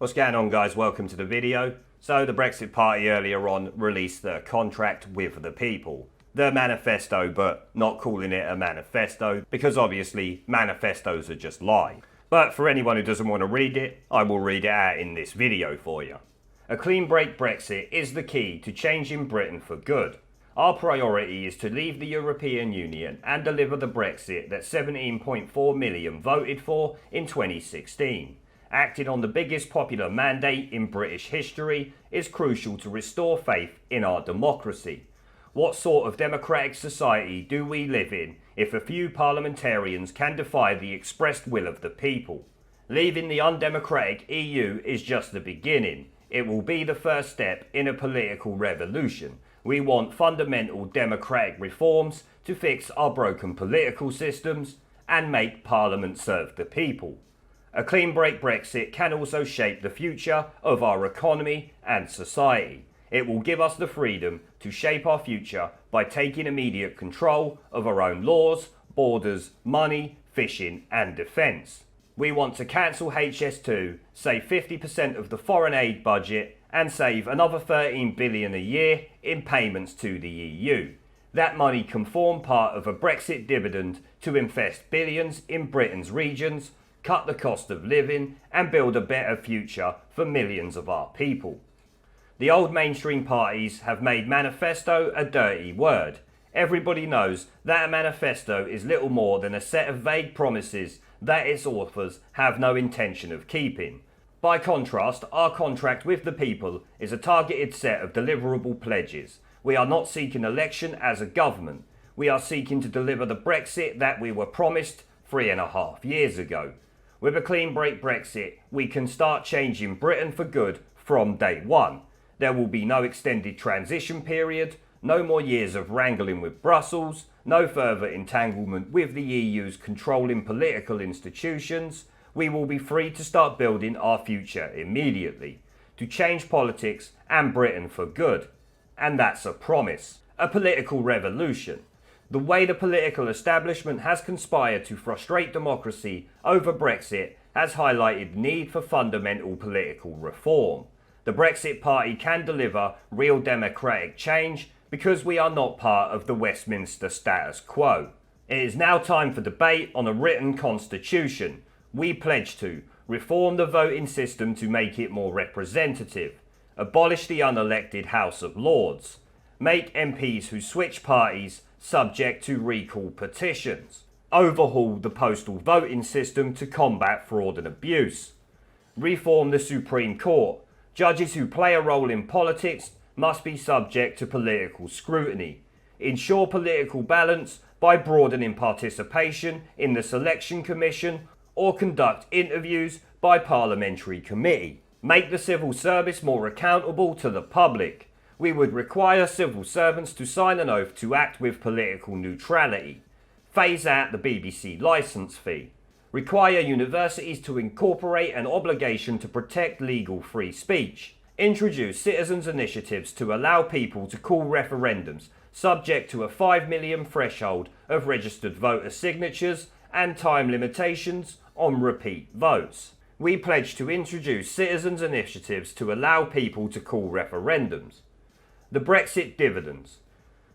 What's going on, guys? Welcome to the video. So the Brexit Party earlier on released their contract with the people. The manifesto, but not calling it a manifesto because obviously manifestos are just lies. But for anyone who doesn't want to read it, I will read it out in this video for you. A clean break Brexit is the key to changing Britain for good. Our priority is to leave the European Union and deliver the Brexit that 17.4 million voted for in 2016. Acting on the biggest popular mandate in British history is crucial to restore faith in our democracy. What sort of democratic society do we live in if a few parliamentarians can defy the expressed will of the people? Leaving the undemocratic EU is just the beginning. It will be the first step in a political revolution. We want fundamental democratic reforms to fix our broken political systems and make Parliament serve the people. A clean break Brexit can also shape the future of our economy and society. It will give us the freedom to shape our future by taking immediate control of our own laws, borders, money, fishing and defence. We want to cancel HS2, save 50% of the foreign aid budget and save another 13 billion a year in payments to the EU. That money can form part of a Brexit dividend to invest billions in Britain's regions, cut the cost of living and build a better future for millions of our people. The old mainstream parties have made manifesto a dirty word. Everybody knows that a manifesto is little more than a set of vague promises that its authors have no intention of keeping. By contrast, our contract with the people is a targeted set of deliverable pledges. We are not seeking election as a government. We are seeking to deliver the Brexit that we were promised 3.5 years ago. With a clean break Brexit, we can start changing Britain for good from day one. There will be no extended transition period, no more years of wrangling with Brussels, no further entanglement with the EU's controlling political institutions. We will be free to start building our future immediately, to change politics and Britain for good. And that's a promise, a political revolution. The way the political establishment has conspired to frustrate democracy over Brexit has highlighted the need for fundamental political reform. The Brexit Party can deliver real democratic change because we are not part of the Westminster status quo. It is now time for debate on a written constitution. We pledge to reform the voting system to make it more representative, abolish the unelected House of Lords, make MPs who switch parties subject to recall petitions, overhaul the postal voting system to combat fraud and abuse, reform the Supreme Court. Judges who play a role in politics must be subject to political scrutiny, ensure political balance by broadening participation in the Selection Commission or conduct interviews by parliamentary committee, make the civil service more accountable to the public. We would require civil servants to sign an oath to act with political neutrality, phase out the BBC licence fee, require universities to incorporate an obligation to protect legal free speech, introduce citizens' initiatives to allow people to call referendums subject to a 5 million threshold of registered voter signatures and time limitations on repeat votes. We pledge to introduce citizens' initiatives to allow people to call referendums. The Brexit Dividends.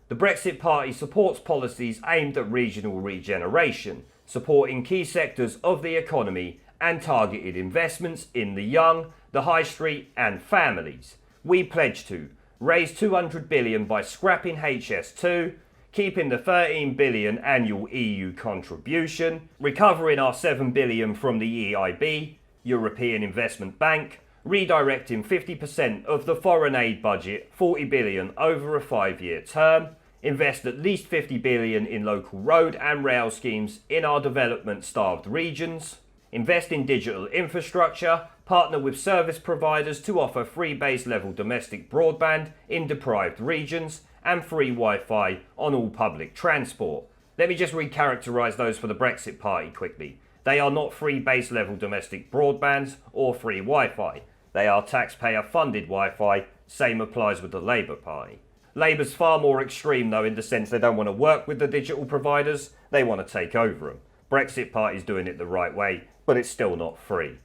The Brexit Party supports policies aimed at regional regeneration, supporting key sectors of the economy and targeted investments in the young, the high street and families. We pledge to raise 200 billion by scrapping HS2, keeping the 13 billion annual EU contribution, recovering our 7 billion from the EIB, European Investment Bank, redirecting 50% of the foreign aid budget, 40 billion over a 5-year term, invest at least 50 billion in local road and rail schemes in our development-starved regions, invest in digital infrastructure, partner with service providers to offer free base level domestic broadband in deprived regions, and free Wi-Fi on all public transport. Let me just recharacterise those for the Brexit Party quickly. They are not free base level domestic broadbands or free Wi-Fi. They are taxpayer funded Wi-Fi. Same applies with the Labour Party. Labour's far more extreme though, in the sense they don't want to work with the digital providers, they want to take over them. Brexit Party's doing it the right way, but it's still not free.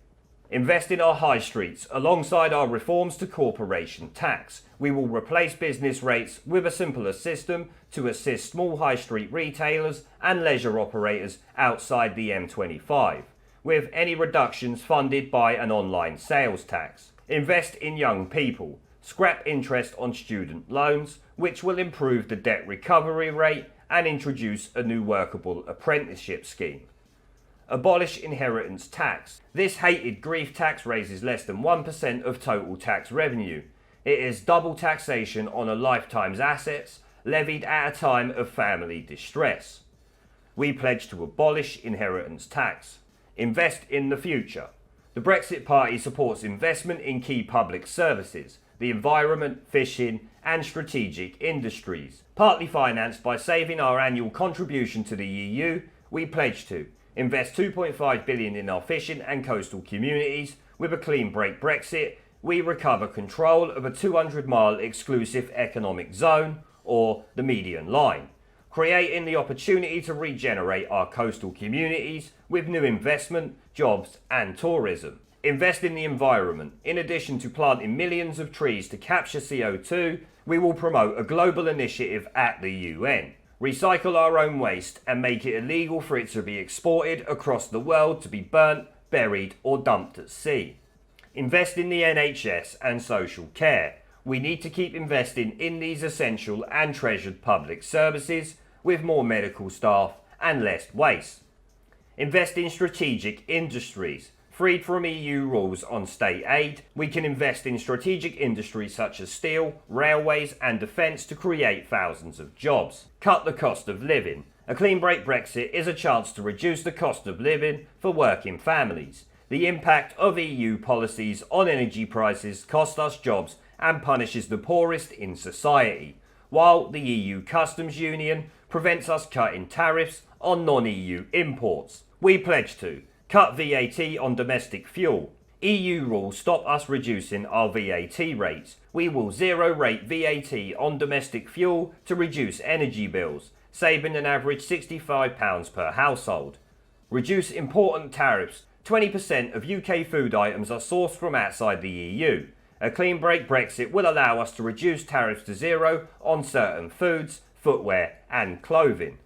Invest in our high streets alongside our reforms to corporation tax. We will replace business rates with a simpler system to assist small high street retailers and leisure operators outside the M25, with any reductions funded by an online sales tax. Invest in young people. Scrap interest on student loans, which will improve the debt recovery rate and introduce a new workable apprenticeship scheme. Abolish inheritance tax. This hated grief tax raises less than 1% of total tax revenue. It is double taxation on a lifetime's assets, levied at a time of family distress. We pledge to abolish inheritance tax. Invest in the future. The Brexit Party supports investment in key public services, the environment, fishing and strategic industries. Partly financed by saving our annual contribution to the EU, we pledge to invest 2.5 billion in our fishing and coastal communities. With a clean break Brexit, we recover control of a 200-mile exclusive economic zone, or the median line, creating the opportunity to regenerate our coastal communities with new investment, jobs and tourism. Invest in the environment. In addition to planting millions of trees to capture CO2, we will promote a global initiative at the UN. Recycle our own waste and make it illegal for it to be exported across the world to be burnt, buried or dumped at sea. Invest in the NHS and social care. We need to keep investing in these essential and treasured public services with more medical staff and less waste. Invest in strategic industries. Freed from EU rules on state aid, we can invest in strategic industries such as steel, railways and defence to create thousands of jobs. Cut the cost of living. A clean break Brexit is a chance to reduce the cost of living for working families. The impact of EU policies on energy prices costs us jobs and punishes the poorest in society, while the EU Customs Union prevents us cutting tariffs on non-EU imports. We pledge to cut VAT on domestic fuel. EU rules stop us reducing our VAT rates. We will zero rate VAT on domestic fuel to reduce energy bills, saving an average £65 per household. Reduce important tariffs. 20% of UK food items are sourced from outside the EU. A clean break Brexit will allow us to reduce tariffs to zero on certain foods, footwear and clothing.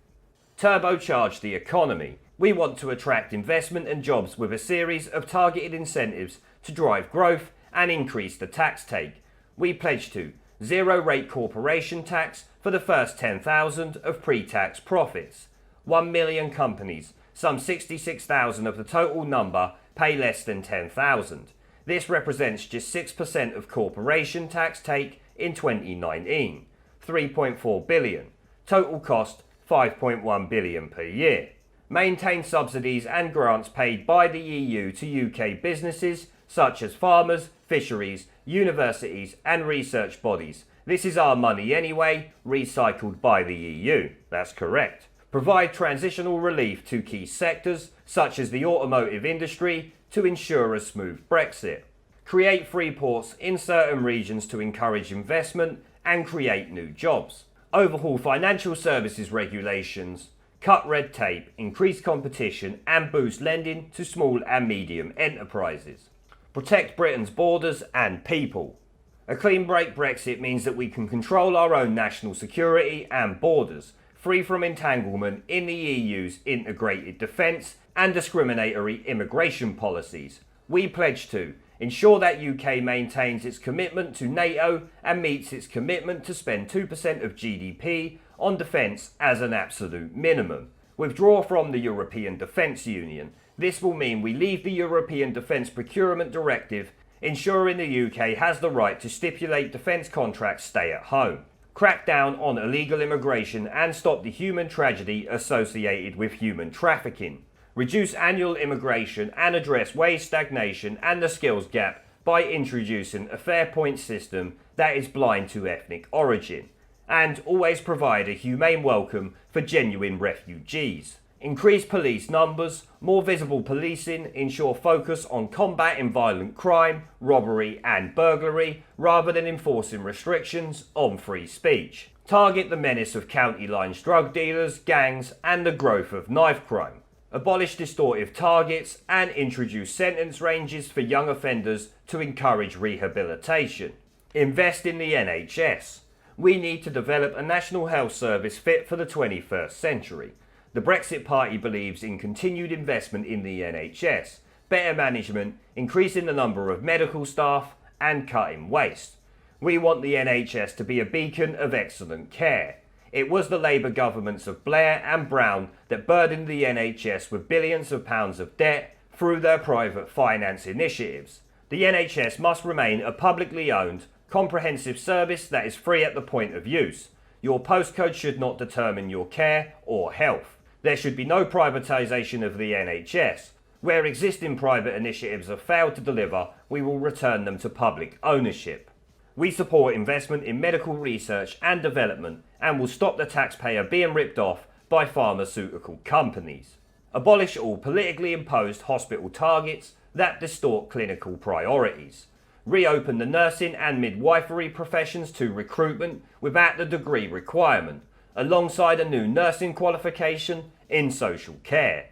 Turbocharge the economy. We want to attract investment and jobs with a series of targeted incentives to drive growth and increase the tax take. We pledge to zero rate corporation tax for the first 10,000 of pre-tax profits. 1 million companies, some 66,000 of the total number, pay less than 10,000. This represents just 6% of corporation tax take in 2019, 3.4 billion. Total cost 5.1 billion per year. Maintain subsidies and grants paid by the EU to UK businesses such as farmers, fisheries, universities and research bodies. This is our money anyway, recycled by the EU. That's correct. Provide transitional relief to key sectors such as the automotive industry to ensure a smooth Brexit. Create free ports in certain regions to encourage investment and create new jobs. Overhaul financial services regulations. Cut red tape, increase competition and boost lending to small and medium enterprises. Protect Britain's borders and people. A clean break Brexit means that we can control our own national security and borders, free from entanglement in the EU's integrated defence and discriminatory immigration policies. We pledge to ensure that UK maintains its commitment to NATO and meets its commitment to spend 2% of GDP on defence as an absolute minimum. Withdraw from the European Defence Union. This will mean we leave the European Defence Procurement Directive, ensuring the UK has the right to stipulate defence contracts stay at home. Crack down on illegal immigration and stop the human tragedy associated with human trafficking. Reduce annual immigration and address wage stagnation and the skills gap by introducing a fair point system that is blind to ethnic origin. And always provide a humane welcome for genuine refugees. Increase police numbers, more visible policing, ensure focus on combating violent crime, robbery and burglary, rather than enforcing restrictions on free speech. Target the menace of county lines drug dealers, gangs and the growth of knife crime. abolish distortive targets and introduce sentence ranges for young offenders to encourage rehabilitation. Invest in the NHS. We need to develop a national health service fit for the 21st century. The Brexit Party believes in continued investment in the NHS, better management, increasing the number of medical staff and cutting waste. We want the NHS to be a beacon of excellent care. It was the Labour governments of Blair and Brown that burdened the NHS with billions of pounds of debt through their private finance initiatives. The NHS must remain a publicly owned, comprehensive service that is free at the point of use. Your postcode should not determine your care or health. There should be no privatisation of the NHS. Where existing private initiatives have failed to deliver, we will return them to public ownership. We support investment in medical research and development and will stop the taxpayer being ripped off by pharmaceutical companies. Abolish all politically imposed hospital targets that distort clinical priorities. Reopen the nursing and midwifery professions to recruitment without the degree requirement, alongside a new nursing qualification in social care.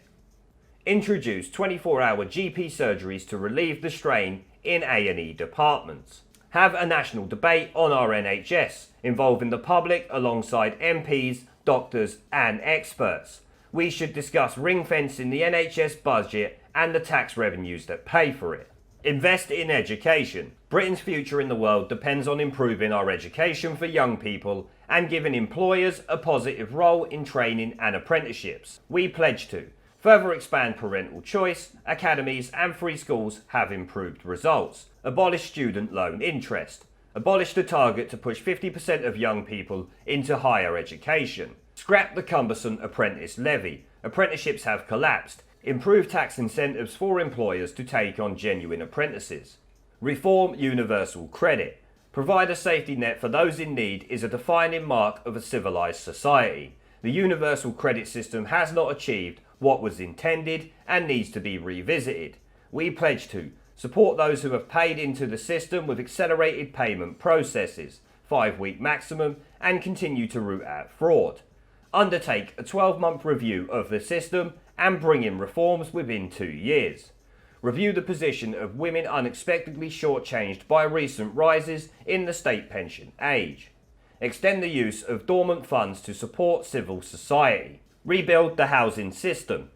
Introduce 24-hour GP surgeries to relieve the strain in A&E departments. Have a national debate on our NHS, involving the public alongside MPs, doctors and experts. We should discuss ring-fencing the NHS budget and the tax revenues that pay for it. Invest in education. Britain's future in the world depends on improving our education for young people and giving employers a positive role in training and apprenticeships. We pledge to further expand parental choice. Academies and free schools have improved results. Abolish student loan interest. Abolish the target to push 50% of young people into higher education. Scrap the cumbersome apprentice levy. Apprenticeships have collapsed. Improve tax incentives for employers to take on genuine apprentices. Reform universal credit. Provide a safety net for those in need is a defining mark of a civilised society. The universal credit system has not achieved what was intended and needs to be revisited. We pledge to support those who have paid into the system with accelerated payment processes, 5-week maximum, and continue to root out fraud. Undertake a 12-month review of the system and bring in reforms within 2 years. Review the position of women unexpectedly shortchanged by recent rises in the state pension age. Extend the use of dormant funds to support civil society. Rebuild the housing system.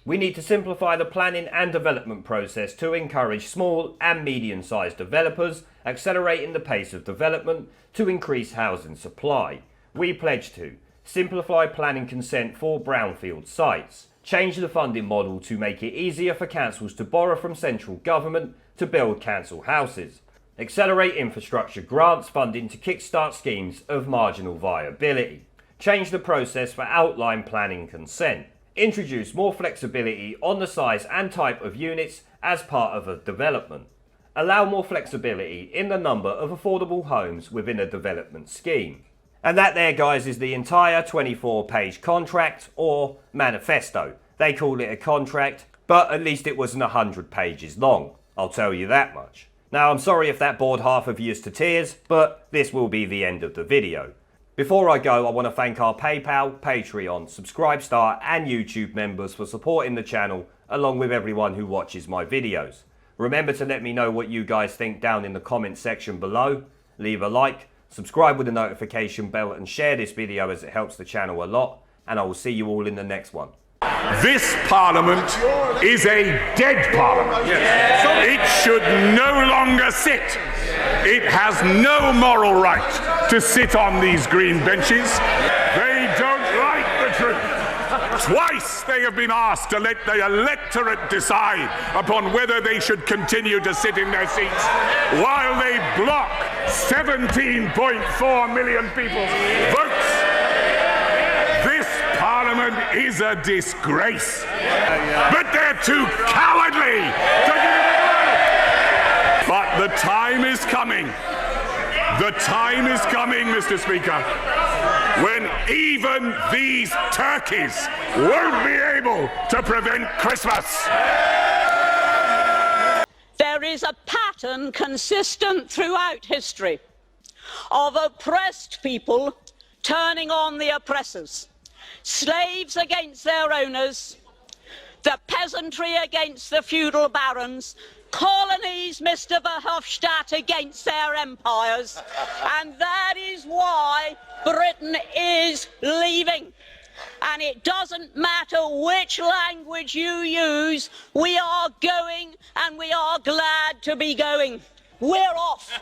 We need to simplify the planning and development process to encourage small and medium-sized developers, accelerating the pace of development to increase housing supply. We pledge to simplify planning consent for brownfield sites. Change the funding model to make it easier for councils to borrow from central government to build council houses. Accelerate infrastructure grants funding to kickstart schemes of marginal viability. Change the process for outline planning consent. Introduce more flexibility on the size and type of units as part of a development. Allow more flexibility in the number of affordable homes within a development scheme. And that there, guys, is the entire 24-page contract or manifesto. They call it a contract, but at least it wasn't 100 pages long. I'll tell you that much. Now, I'm sorry if that bored half of you to tears, but this will be the end of the video. Before I go, I want to thank our PayPal, Patreon, Subscribestar and YouTube members for supporting the channel, along with everyone who watches my videos. Remember to let me know what you guys think down in the comment section below. Leave a like, subscribe with the notification bell and share this video as it helps the channel a lot. And I will see you all in the next one. This Parliament is a dead Parliament. It should no longer sit. It has no moral right to sit on these green benches. They don't like the truth. Twice they have been asked to let the electorate decide upon whether they should continue to sit in their seats, while they block 17.4 million people's votes. This Parliament is a disgrace. But they're too cowardly to give it a go. But the time is coming. The time is coming, Mr. Speaker, when even these turkeys won't be able to prevent Christmas. There is a pattern consistent throughout history of oppressed people turning on the oppressors, slaves against their owners, the peasantry against the feudal barons, colonies, Mr. Verhofstadt, against their empires, and that is why Britain is leaving. And it doesn't matter which language you use, we are going, and we are glad to be going. We're off.